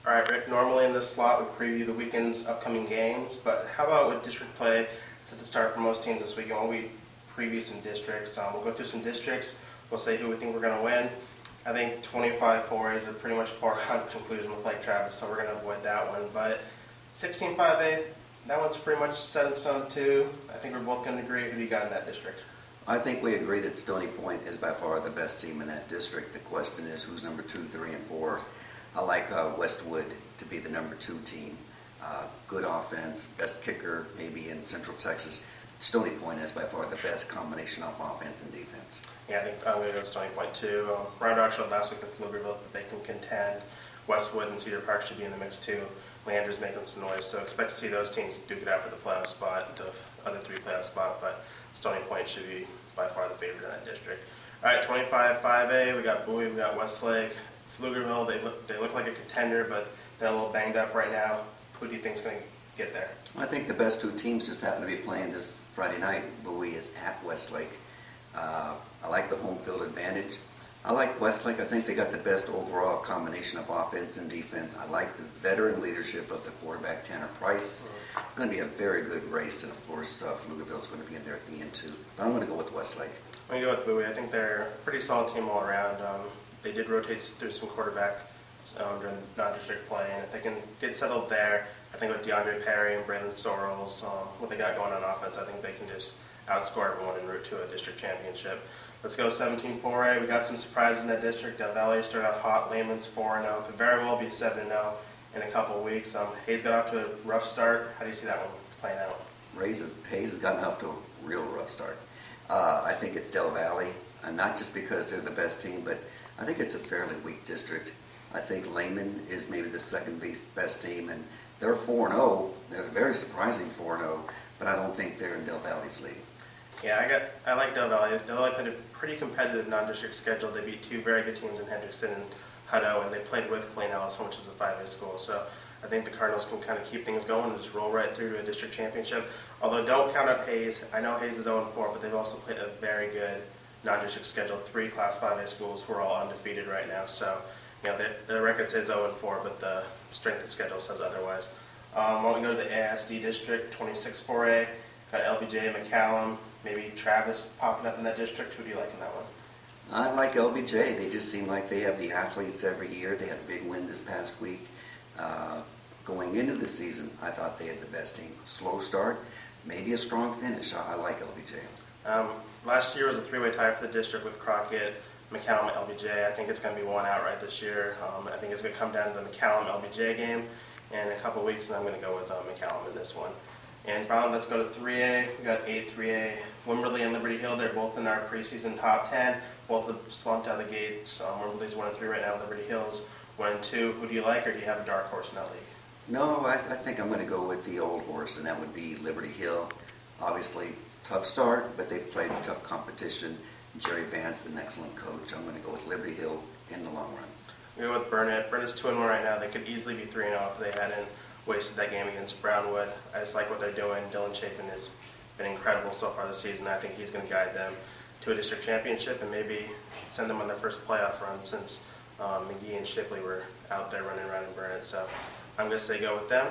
All right, Rick, normally in this slot we preview the weekend's upcoming games, but how about with district play set to start for most teams this weekend? When we preview some districts, we'll go through some districts, we'll say who we think we're going to win. I think 25-4A is a pretty much foregone conclusion with Lake Travis, so we're going to avoid that one. But 16-5A, that one's pretty much set in stone too. I think we're both going to agree. Who do you got in that district? I think we agree that Stony Point is by far the best team in that district. The question is who's number 2, 3, and 4. I like Westwood to be the number 2 team. Good offense, best kicker maybe in Central Texas. Stony Point is by far the best combination of offense and defense. Yeah, I think I'm going to go with Stony Point too. Round actually last week with Pflugerville that they can contend. Westwood and Cedar Park should be in the mix too. Leander's making some noise, so expect to see those teams duke it out for the playoff spot, the other 3 playoff spot, but Stony Point should be by far the favorite in that district. All right, 25-5A, we got Bowie, we got Westlake. Pflugerville, they look like a contender, but they're a little banged up right now. Who do you think is going to get there? I think the best 2 teams just happen to be playing this Friday night. Bowie is at Westlake. I like the home field advantage. I like Westlake. I think they got the best overall combination of offense and defense. I like the veteran leadership of the quarterback, Tanner Price. It's going to be a very good race, and of course, Pflugerville is going to be in there at the end too. But I'm going to go with Westlake. I'm going to go with Bowie. I think they're a pretty solid team all around. They did rotate through some quarterback during non-district play, and if they can get settled there, I think with DeAndre Perry and Braylon Sorrells, what they got going on offense, I think they can just outscore everyone en route to a district championship. Let's go 17-4A. We got some surprises in that district. Del Valle started out hot. Lehman's 4-0. Could very well be 7-0 in a couple weeks. Hayes got off to a rough start. How do you see that one playing out? Hayes has gotten off to a real rough start. I think it's Del Valle, not just because they're the best team, but I think it's a fairly weak district. I think Lehman is maybe the second best team, and they're 4-0. They're very surprising 4-0, but I don't think they're in Del Valle's league. Yeah, I like Del Valle. Del Valle played a pretty competitive non-district schedule. They beat 2 very good teams in Hendrickson and Hutto, and they played with Clayton Ellison, which is a 5A school. So I think the Cardinals can kind of keep things going and just roll right through to a district championship. Although don't count out Hayes. I know Hayes is 0-4, but they've also played a very good non-district schedule. 3 Class 5A schools who are all undefeated right now. So, you know, the record says 0-4, but the strength of schedule says otherwise. When we go to the ASD district, 26-4A, got LBJ, McCallum, maybe Travis popping up in that district. Who do you like in that one? I like LBJ. They just seem like they have the athletes every year. They had a big win this past week. Going into the season, I thought they had the best team. Slow start, maybe a strong finish. I like LBJ. Last year was a 3-way tie for the district with Crockett, McCallum, and LBJ. I think it's going to be one outright this year. I think it's going to come down to the McCallum-LBJ game in a couple of weeks, and I'm going to go with McCallum in this one. And finally, let's go to 3A. We got 8-3A. Wimberley and Liberty Hill, they're both in our preseason top 10. Both have slumped out of the gates. Wimberley's 1-3 right now. Liberty Hill's 1-2. Who do you like, or do you have a dark horse in that league? No, I think I'm going to go with the old horse, and that would be Liberty Hill. Obviously, tough start, but they've played tough competition. Jerry Vance, an excellent coach. I'm going to go with Liberty Hill in the long run. We go with Burnett. Burnett's 2-1 right now. They could easily be 3-0 if they hadn't wasted that game against Brownwood. I just like what they're doing. Dylan Chapin has been incredible so far this season. I think he's going to guide them to a district championship and maybe send them on their first playoff run since McGee and Shipley were out there running around in Burnett. So I'm going to say go with them.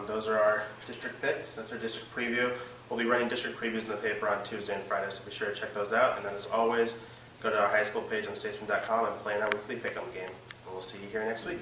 Those are our district picks. That's our district preview. We'll be running district previews in the paper on Tuesday and Friday, so be sure to check those out. And then as always, go to our high school page on statesman.com and play in our weekly pick'em game. And we'll see you here next week.